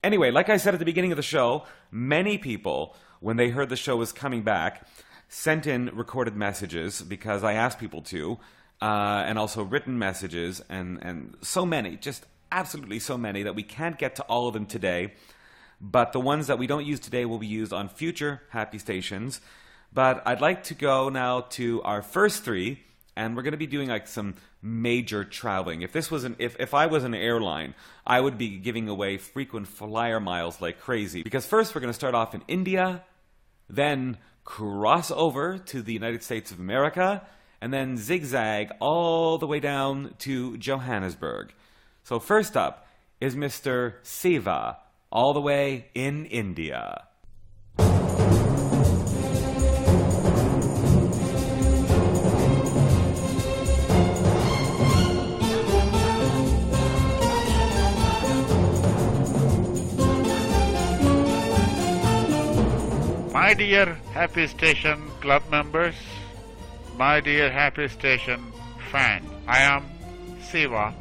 Anyway, like I said at the beginning of the show, many people, when they heard the show was coming back, sent in recorded messages because I asked people to, and also written messages, and so many, just absolutely so many that we can't get to all of them today. But the ones that we don't use today will be used on future Happy Stations. But I'd like to go now to our first three, and we're going to be doing like some major traveling. If I was an airline, I would be giving away frequent flyer miles like crazy. Because first we're going to start off in India, then cross over to the United States of America, and then zigzag all the way down to Johannesburg. So first up is Mr. Siva, all the way in India. My dear Happy Station club members, my dear Happy Station fan, I am Siva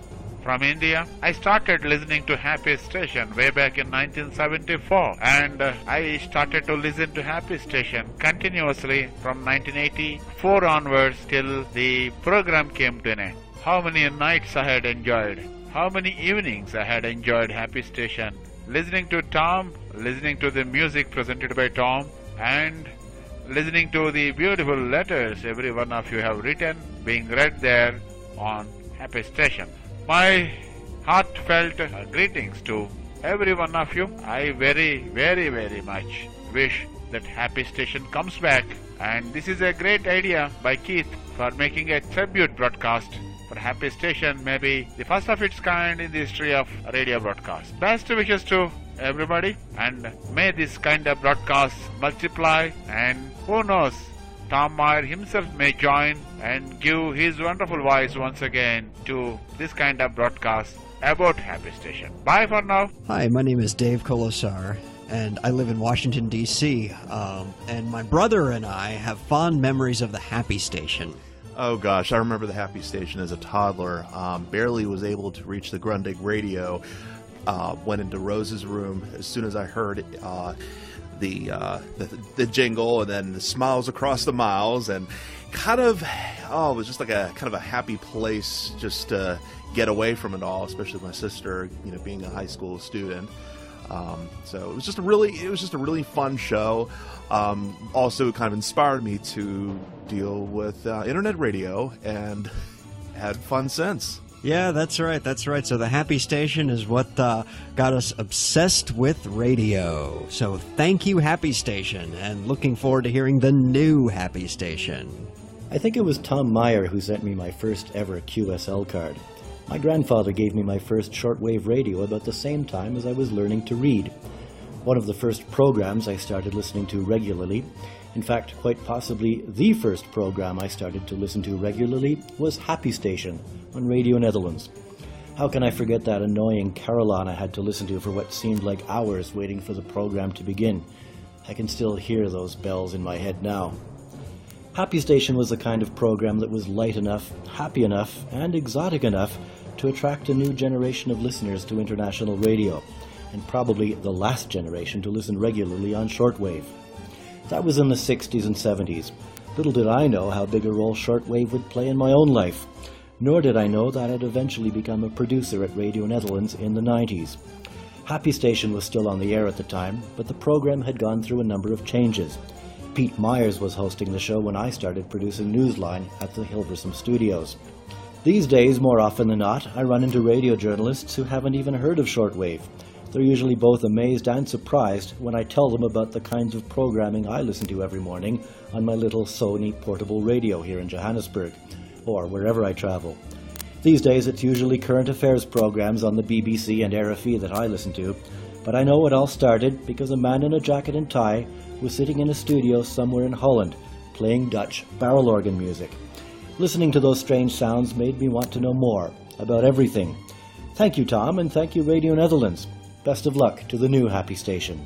from India. I started listening to Happy Station way back in 1974, and I started to listen to Happy Station continuously from 1984 onwards till the program came to an end. How many nights I had enjoyed, how many evenings I had enjoyed Happy Station, listening to Tom, listening to the music presented by Tom, and listening to the beautiful letters every one of you have written being read there on Happy Station. My heartfelt greetings to every one of you. I very, very, very much wish that Happy Station comes back, and this is a great idea by Keith for making a tribute broadcast for Happy Station, maybe the first of its kind in the history of radio broadcast. Best wishes to everybody, and may this kind of broadcasts multiply, and who knows, Tom Meyer himself may join and give his wonderful voice once again to this kind of broadcast about Happy Station. Bye for now. Hi, my name is Dave Kolosar, and I live in Washington, D.C., and my brother and I have fond memories of the Happy Station. Oh gosh, I remember the Happy Station as a toddler. Barely was able to reach the Grundig radio. Went into Rose's room as soon as I heard the jingle, and then the smiles across the miles, and it was just like a kind of a happy place just to get away from it all, especially my sister, being a high school student. So it was just a really fun show. Also kind of inspired me to deal with internet radio, and had fun since. Yeah, that's right. So the Happy Station is what got us obsessed with radio. So thank you, Happy Station, and looking forward to hearing the new Happy Station. I think it was Tom Meyer who sent me my first ever QSL card. My grandfather gave me my first shortwave radio about the same time as I was learning to read. One of the first programs I started listening to regularly, in fact, quite possibly the first program I started to listen to regularly, was Happy Station on Radio Nederlands. How can I forget that annoying carillon I had to listen to for what seemed like hours waiting for the program to begin? I can still hear those bells in my head now. Happy Station was the kind of program that was light enough, happy enough, and exotic enough to attract a new generation of listeners to international radio, and probably the last generation to listen regularly on shortwave. That was in the 60s and 70s. Little did I know how big a role shortwave would play in my own life. Nor did I know that I'd eventually become a producer at Radio Nederlands in the 90s. Happy Station was still on the air at the time, but the program had gone through a number of changes. Pete Myers was hosting the show when I started producing Newsline at the Hilversum studios. These days, more often than not, I run into radio journalists who haven't even heard of shortwave. They're usually both amazed and surprised when I tell them about the kinds of programming I listen to every morning on my little Sony portable radio here in Johannesburg, or wherever I travel. These days it's usually current affairs programs on the BBC and RFE that I listen to, but I know it all started because a man in a jacket and tie was sitting in a studio somewhere in Holland, playing Dutch barrel organ music. Listening to those strange sounds made me want to know more about everything. Thank you, Tom, and thank you, Radio Nederlands. Best of luck to the new Happy Station.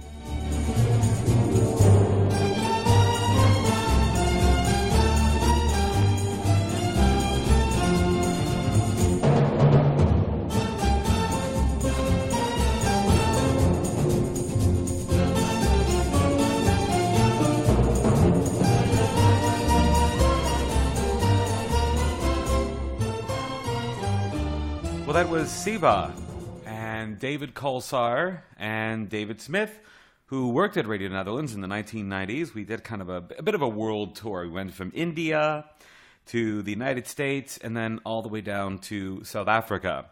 that was Siva and David Kolsar and David Smith, who worked at Radio Netherlands in the 1990s. We did kind of a bit of a world tour. We went from India to the United States and then all the way down to South Africa.